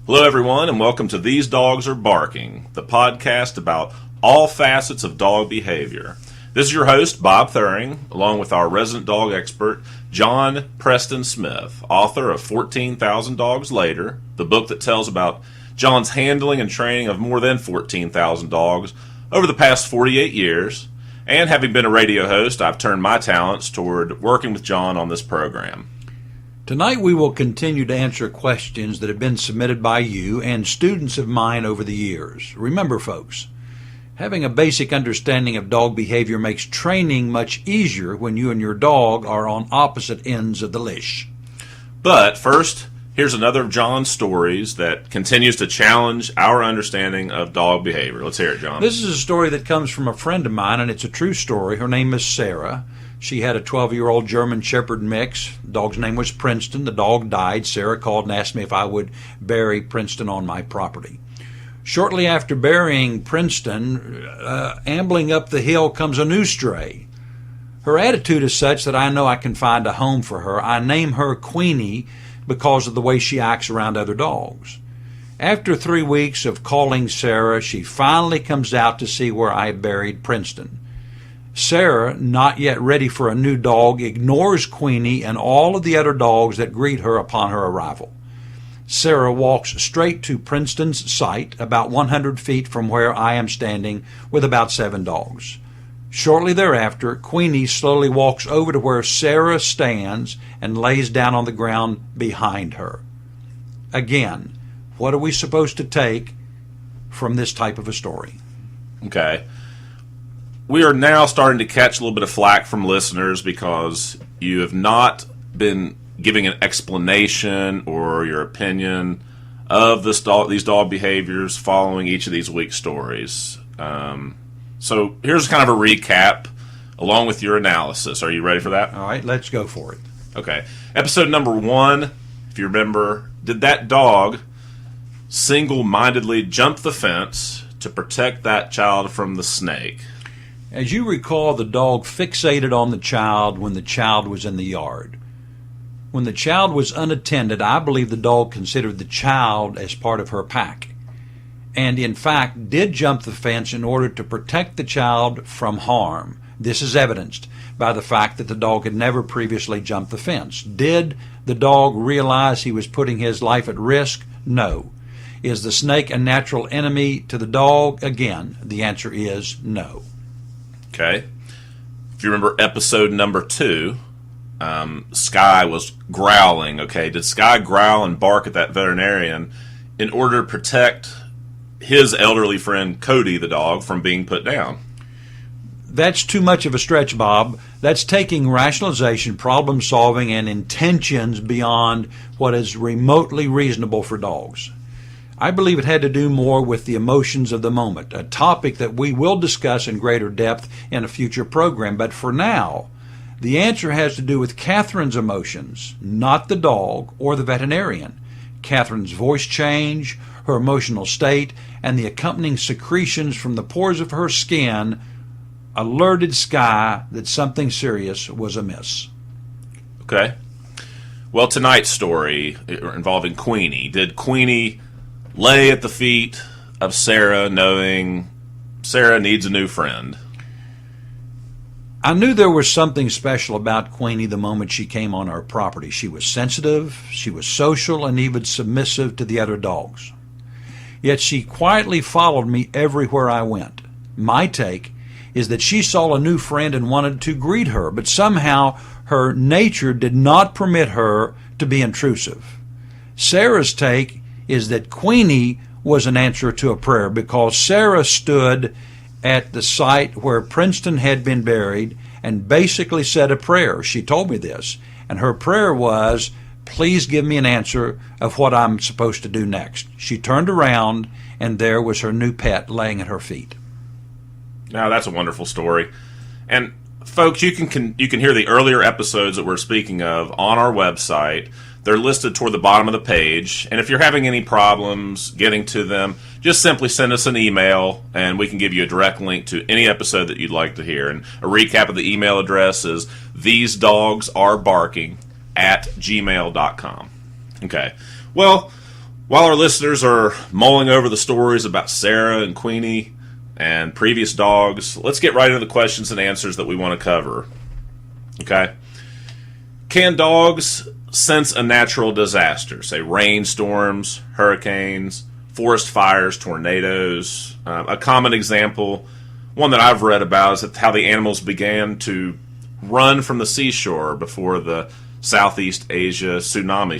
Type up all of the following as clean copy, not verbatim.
Hello, everyone, and welcome to These Dogs Are Barking, the podcast about all facets of dog behavior. This is your host, Bob Theuring, along with our resident dog expert, John Preston Smith, author of 14,000 Dogs Later, the book that tells about John's handling and training of more than 14,000 dogs over the past 48 years. And having been a radio host, I've turned my talents toward working with John on this program. Tonight we will continue to answer questions that have been submitted by you and students of mine over the years. Remember, folks, having a basic understanding of dog behavior makes training much easier when you and your dog are on opposite ends of the leash. But first, here's another of John's stories that continues to challenge our understanding of dog behavior. Let's hear it, John. This is a story that comes from a friend of mine, and it's a true story. Her name is Sarah. She had a 12-year-old German Shepherd mix. The dog's name was Preston. The dog died. Sarah called and asked me if I would bury Preston on my property. Shortly after burying Preston, ambling up the hill comes a new stray. Her attitude is such that I know I can find a home for her. I name her Queenie because of the way she acts around other dogs. After 3 weeks of calling Sarah, she finally comes out to see where I buried Preston. Sarah, not yet ready for a new dog, ignores Queenie and all of the other dogs that greet her upon her arrival. Sarah walks straight to Preston's site, about 100 feet from where I am standing, with about 7 dogs. Shortly thereafter, Queenie slowly walks over to where Sarah stands and lays down on the ground behind her. Again, what are we supposed to take from this type of a story? Okay. We are now starting to catch a little bit of flack from listeners because you have not been giving an explanation or your opinion of these dog behaviors following each of these week's stories. So here's kind of a recap along with your analysis. Are you ready for that? All right, let's go for it. Okay. Episode number 1, if you remember, did that dog single-mindedly jump the fence to protect that child from the snake? As you recall, the dog fixated on the child when the child was in the yard. When the child was unattended, I believe the dog considered the child as part of her pack, and in fact did jump the fence in order to protect the child from harm. This is evidenced by the fact that the dog had never previously jumped the fence. Did the dog realize he was putting his life at risk? No. Is the snake a natural enemy to the dog? Again, the answer is no. Okay. If you remember episode number 2, Sky was growling. Okay, did Sky growl and bark at that veterinarian in order to protect his elderly friend Cody, the dog, from being put down? That's too much of a stretch, Bob. That's taking rationalization, problem solving, and intentions beyond what is remotely reasonable for dogs. I believe it had to do more with the emotions of the moment, a topic that we will discuss in greater depth in a future program. But for now, the answer has to do with Catherine's emotions, not the dog or the veterinarian. Catherine's voice change, her emotional state, and the accompanying secretions from the pores of her skin alerted Sky that something serious was amiss. Okay. Well, tonight's story involving Queenie. Did Queenie lay at the feet of Sarah knowing Sarah needs a new friend? I knew there was something special about Queenie the moment she came on our property. She was sensitive, she was social, and even submissive to the other dogs. Yet she quietly followed me everywhere I went. My take is that she saw a new friend and wanted to greet her, but somehow her nature did not permit her to be intrusive. Sarah's take is that Queenie was an answer to a prayer because Sarah stood at the site where Preston had been buried and basically said a prayer. She told me this, and her prayer was, "Please give me an answer of what I'm supposed to do next." She turned around, and there was her new pet laying at her feet. Now, that's a wonderful story. And folks, you can hear the earlier episodes that we're speaking of on our website. They're listed toward the bottom of the page. And if you're having any problems getting to them, just simply send us an email and we can give you a direct link to any episode that you'd like to hear. And a recap of the email address is thesedogsAreBarking@gmail.com. Okay. Well, While our listeners are mulling over the stories about Sarah and Queenie and previous dogs, let's get right into the questions and answers that we want to cover. Okay? Can dogs sense a natural disaster, say rainstorms, hurricanes, forest fires, tornadoes? A common example, one that I've read about, is how the animals began to run from the seashore before the Southeast Asia tsunami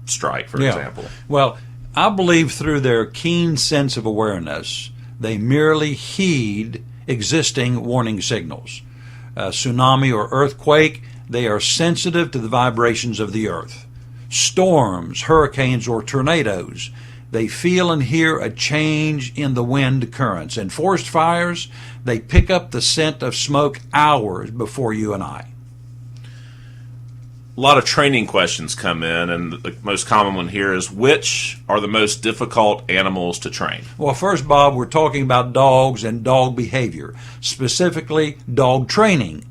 strike, for example. Well, I believe through their keen sense of awareness, they merely heed existing warning signals. Tsunami or earthquake, they are sensitive to the vibrations of the earth. Storms, hurricanes, or tornadoes, they feel and hear a change in the wind currents. And forest fires, they pick up the scent of smoke hours before you and I. A lot of training questions come in, and the most common one here is, which are the most difficult animals to train? Well, first, Bob, we're talking about dogs and dog behavior, specifically dog training.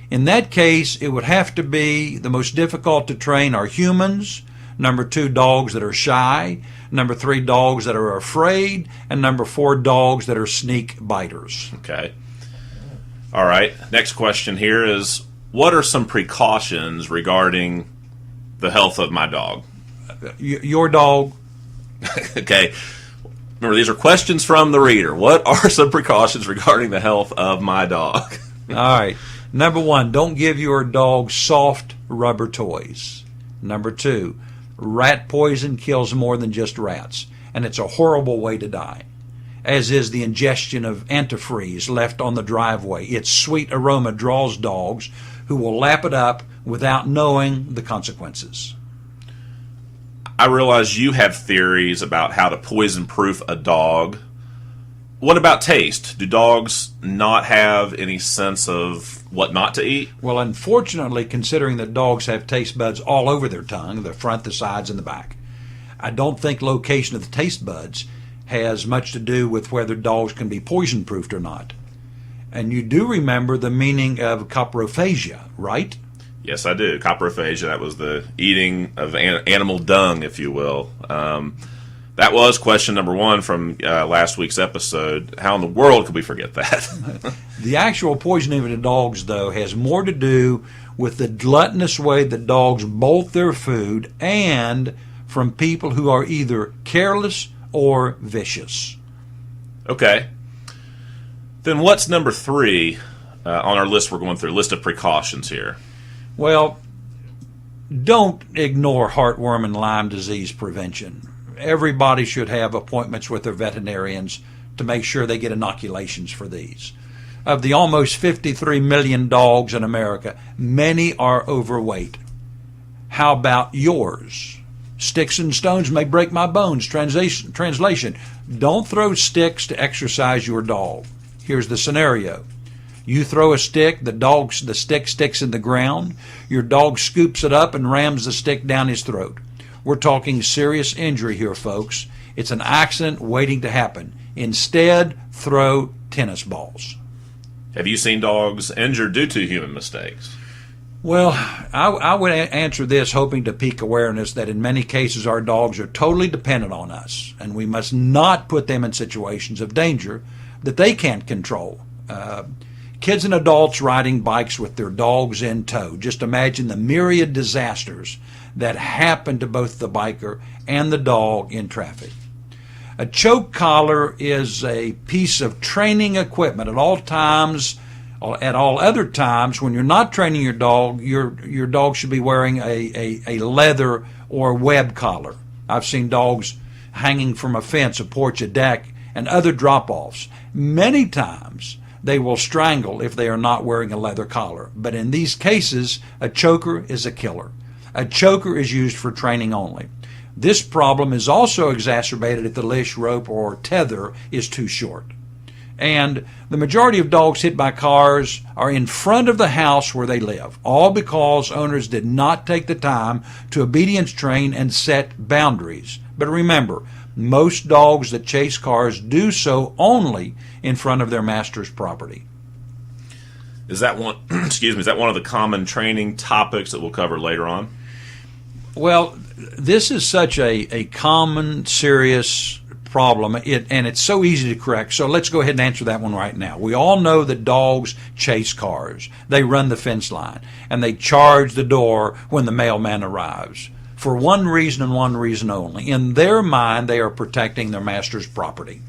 In that case, it would have to be the most difficult to train are humans, number 2, dogs that are shy, number 3, dogs that are afraid, and number 4, dogs that are sneak biters. Okay. All right. Next question here is, what are some precautions regarding the health of my dog? Your dog? Okay. Remember, these are questions from the reader. What are some precautions regarding the health of my dog? All right. Number 1, don't give your dog soft rubber toys. Number 2, rat poison kills more than just rats, and it's a horrible way to die, as is the ingestion of antifreeze left on the driveway. Its sweet aroma draws dogs who will lap it up without knowing the consequences. I realize you have theories about how to poison-proof a dog. What about taste? Do dogs not have any sense of what not to eat? Well, unfortunately, considering that dogs have taste buds all over their tongue, the front, the sides, and the back, I don't think location of the taste buds has much to do with whether dogs can be poison-proofed or not. And you do remember the meaning of coprophagia, right? Yes, I do. Coprophagia, that was the eating of animal dung, if you will. That was question number 1 from last week's episode. How in the world could we forget that? The actual poisoning of the dogs, though, has more to do with the gluttonous way that dogs bolt their food and from people who are either careless or vicious. Okay. Then what's number 3 on our list we're going through, list of precautions here? Well, don't ignore heartworm and Lyme disease prevention. Everybody should have appointments with their veterinarians to make sure they get inoculations for these. Of the almost 53 million dogs in America, many are overweight. How about yours? Sticks and stones may break my bones. Translation, don't throw sticks to exercise your dog. Here's the scenario. You throw a stick, the stick sticks in the ground, your dog scoops it up and rams the stick down his throat. We're talking serious injury here, folks. It's an accident waiting to happen. Instead, throw tennis balls. Have you seen dogs injured due to human mistakes? Well, I would answer this hoping to pique awareness that in many cases our dogs are totally dependent on us, and we must not put them in situations of danger that they can't control. Kids and adults riding bikes with their dogs in tow. Just imagine the myriad disasters that happen to both the biker and the dog in traffic. A choke collar is a piece of training equipment at all times. At all other times, when you're not training your dog should be wearing a leather or web collar. I've seen dogs hanging from a fence, a porch, a deck, and other drop-offs. Many times they will strangle if they are not wearing a leather collar. But in these cases, a choker is a killer. A choker is used for training only. This problem is also exacerbated if the leash, rope, or tether is too short. And the majority of dogs hit by cars are in front of the house where they live, all because owners did not take the time to obedience train and set boundaries. But remember, most dogs that chase cars do so only in front of their master's property. Is that one? Excuse me. Is that one of the common training topics that we'll cover later on? Well, This is such a common, serious problem, and it's so easy to correct. So let's go ahead and answer that one right now. We all know that dogs chase cars. They run the fence line, and they charge the door when the mailman arrives. For one reason and one reason only. In their mind, they are protecting their master's property.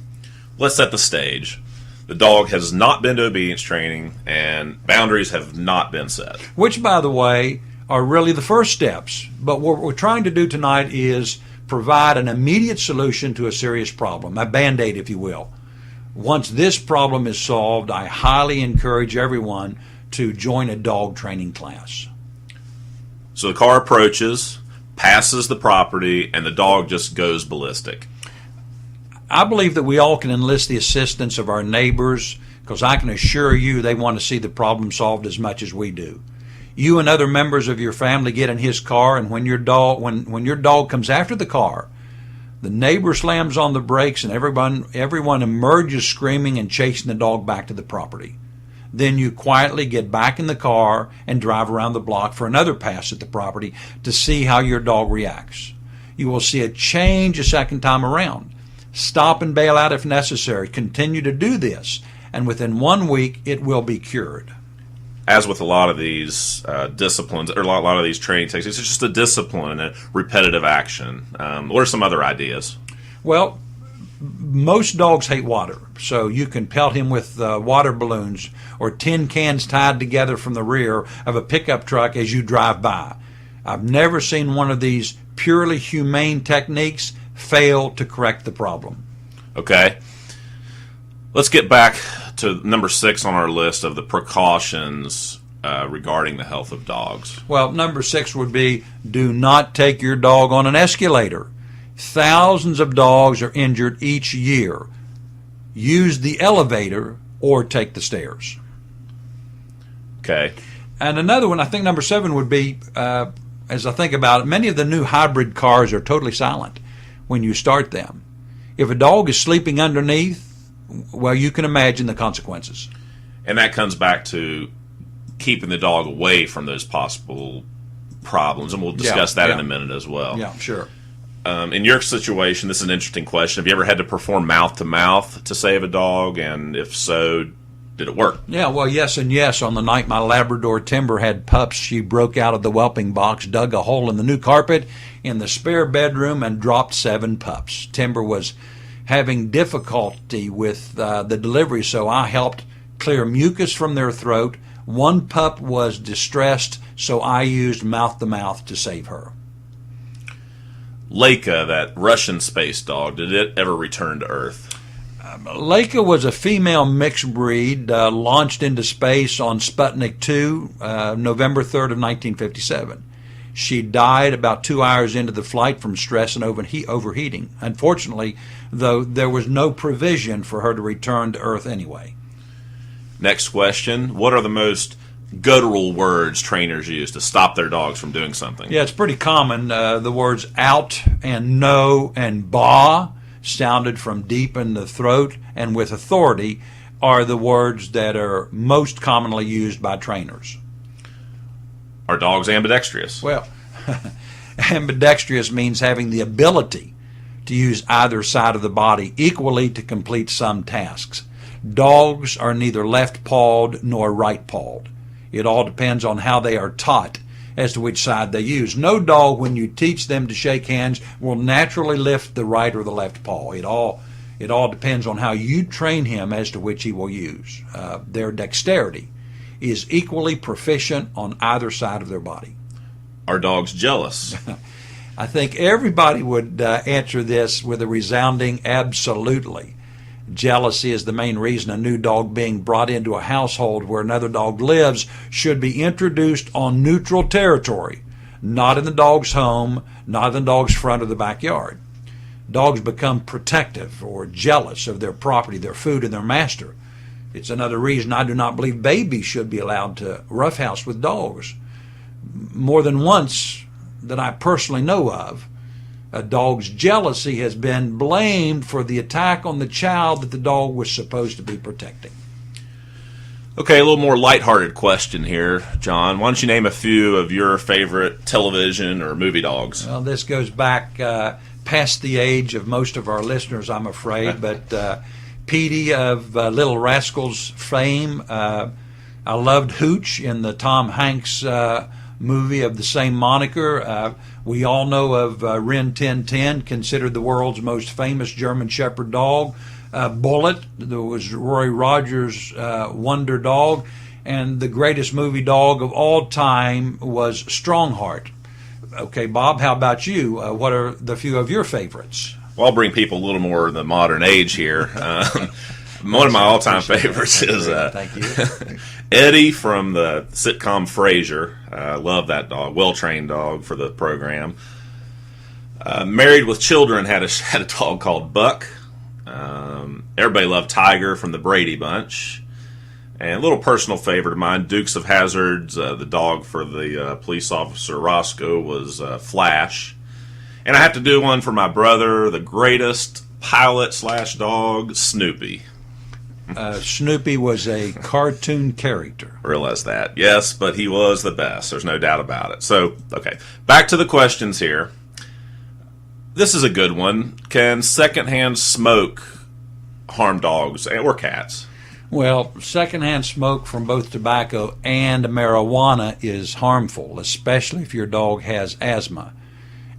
Let's set the stage. The dog has not been to obedience training, and boundaries have not been set. Which, by the way, are really the first steps. But what we're trying to do tonight is provide an immediate solution to a serious problem, a Band-Aid, if you will. Once this problem is solved, I highly encourage everyone to join a dog training class. So the car approaches, passes the property, and the dog just goes ballistic. I believe that we all can enlist the assistance of our neighbors, because I can assure you they want to see the problem solved as much as we do. You and other members of your family get in his car, and when your dog comes after the car, the neighbor slams on the brakes, and everyone emerges screaming and chasing the dog back to the property. Then you quietly get back in the car and drive around the block for another pass at the property to see how your dog reacts. You will see a change a second time around. Stop and bail out if necessary. Continue to do this, and within 1 week it will be cured. As with a lot of these disciplines, or a lot of these training techniques, it's just a discipline and a repetitive action. What are some other ideas? Well, most dogs hate water, so you can pelt him with water balloons or tin cans tied together from the rear of a pickup truck as you drive by. I've never seen one of these purely humane techniques fail to correct the problem. Okay. Let's get back to number 6 on our list of the precautions regarding the health of dogs. Well, number 6 would be do not take your dog on an escalator. Thousands of dogs are injured each year. Use the elevator or take the stairs. Okay. And another one, I think number 7 would be, as I think about it, many of the new hybrid cars are totally silent when you start them. If a dog is sleeping underneath, well, you can imagine the consequences. And that comes back to keeping the dog away from those possible problems, and we'll discuss that in a minute as well. Yeah, sure. In your situation, this is an interesting question. Have you ever had to perform mouth-to-mouth to save a dog, and if so, did it work? Yeah, well, yes and yes. On the night my Labrador Timber had pups, she broke out of the whelping box, dug a hole in the new carpet in the spare bedroom, and dropped 7 pups. Timber was having difficulty with the delivery, so I helped clear mucus from their throat. 1 pup was distressed, so I used mouth-to-mouth to save her. Leica, that Russian space dog, did it ever return to Earth? Leica was a female mixed breed launched into space on Sputnik 2, November 3rd of 1957. She died about 2 hours into the flight from stress and overheating. Unfortunately, though, there was no provision for her to return to Earth anyway. Next question. What are the most guttural words trainers use to stop their dogs from doing something? Yeah, it's pretty common. The words out and no and bah, sounded from deep in the throat and with authority, are the words that are most commonly used by trainers. Are dogs ambidextrous? Well, ambidextrous means having the ability to use either side of the body equally to complete some tasks. Dogs are neither left-pawed nor right-pawed. It all depends on how they are taught as to which side they use. No dog, when you teach them to shake hands, will naturally lift the right or the left paw. It all depends on how you train him as to which he will use. Their dexterity is equally proficient on either side of their body. Are dogs jealous? I think everybody would answer this with a resounding absolutely. Jealousy is the main reason a new dog being brought into a household where another dog lives should be introduced on neutral territory, not in the dog's home, not in the dog's front or the backyard. Dogs become protective or jealous of their property, their food, and their master. It's another reason I do not believe babies should be allowed to roughhouse with dogs. More than once that I personally know of, a dog's jealousy has been blamed for the attack on the child that the dog was supposed to be protecting. Okay, a little more lighthearted question here, John. Why don't you name a few of your favorite television or movie dogs? Well, this goes back past the age of most of our listeners, I'm afraid, but Petey of Little Rascals fame. I loved Hooch in the Tom Hanks movie of the same moniker. We all know of Rin Tin Tin, considered the world's most famous German Shepherd dog. Bullet, that was Roy Rogers' wonder dog, and the greatest movie dog of all time was Strongheart. Okay, Bob, how about you? What are the few of your favorites? Well, I'll bring people a little more of the modern age here. One of my all-time favorites is Thank you. Eddie from the sitcom Frasier. Love that dog. Well-trained dog for the program. Married with Children had a dog called Buck. Everybody loved Tiger from the Brady Bunch. And a little personal favorite of mine, Dukes of Hazzard's, the dog for the police officer Roscoe was Flash. And I have to do one for my brother, the greatest pilot/dog, Snoopy. Snoopy was a cartoon character. Realize that. Yes, but he was the best. There's no doubt about it. So, okay, back to the questions here. This is a good one. Can secondhand smoke harm dogs or cats? Well, secondhand smoke from both tobacco and marijuana is harmful, especially if your dog has asthma.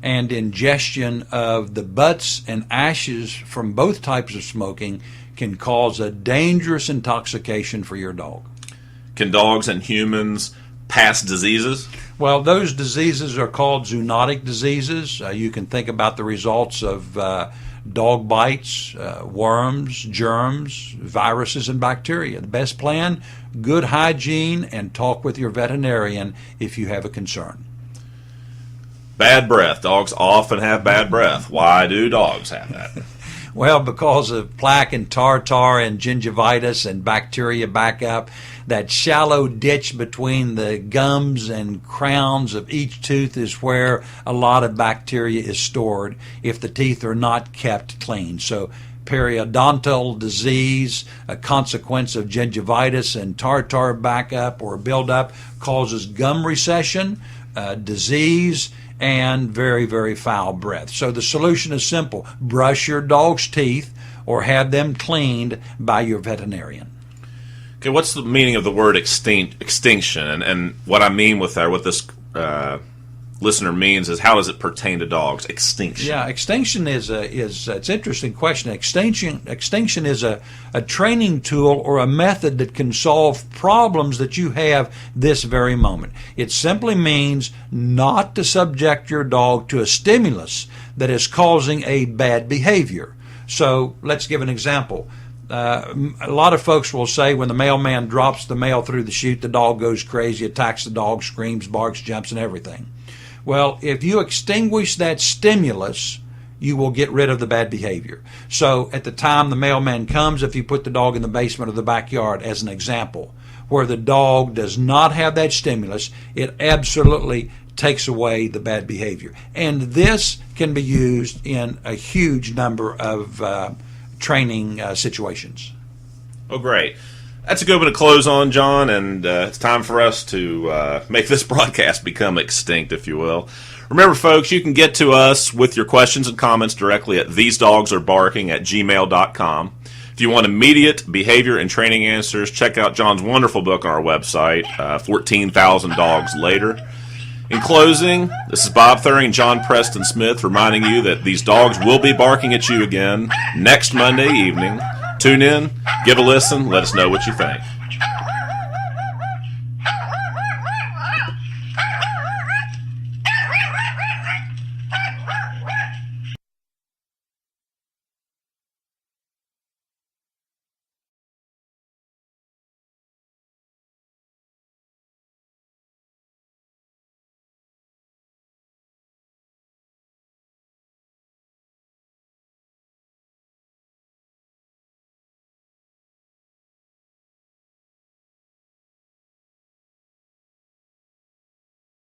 And ingestion of the butts and ashes from both types of smoking can cause a dangerous intoxication for your dog. Can dogs and humans pass diseases? Well, those diseases are called zoonotic diseases. You can think about the results of dog bites, worms, germs, viruses, and bacteria. The best plan, good hygiene, and talk with your veterinarian if you have a concern. Bad breath. Dogs often have bad breath. Why do dogs have that? Well, because of plaque and tartar and gingivitis and bacteria backup, that shallow ditch between the gums and crowns of each tooth is where a lot of bacteria is stored if the teeth are not kept clean. So periodontal disease, a consequence of gingivitis and tartar backup or buildup, causes gum recession, disease, and very, very foul breath. So the solution is simple. Brush your dog's teeth or have them cleaned by your veterinarian. Okay, what's the meaning of the word extinction? And what I mean with that, what this listener means is, how does it pertain to dogs? Extinction. Yeah, extinction is it's an interesting question. Extinction is a training tool or a method that can solve problems that you have this very moment. It simply means not to subject your dog to a stimulus that is causing a bad behavior. So let's give an example. A lot of folks will say when the mailman drops the mail through the chute, the dog goes crazy, attacks the dog, screams, barks, jumps, and everything. Well, if you extinguish that stimulus, you will get rid of the bad behavior. So at the time the mailman comes, if you put the dog in the basement or the backyard as an example, where the dog does not have that stimulus, it absolutely takes away the bad behavior. And this can be used in a huge number of training situations. Oh, great. That's a good one to close on, John, and it's time for us to make this broadcast become extinct, if you will. Remember, folks, you can get to us with your questions and comments directly at thesedogsarbarking@gmail.com. If you want immediate behavior and training answers, check out John's wonderful book on our website, 14,000 Dogs Later. In closing, this is Bob Theuring and John Preston Smith reminding you that these dogs will be barking at you again next Monday evening. Tune in, give a listen, let us know what you think.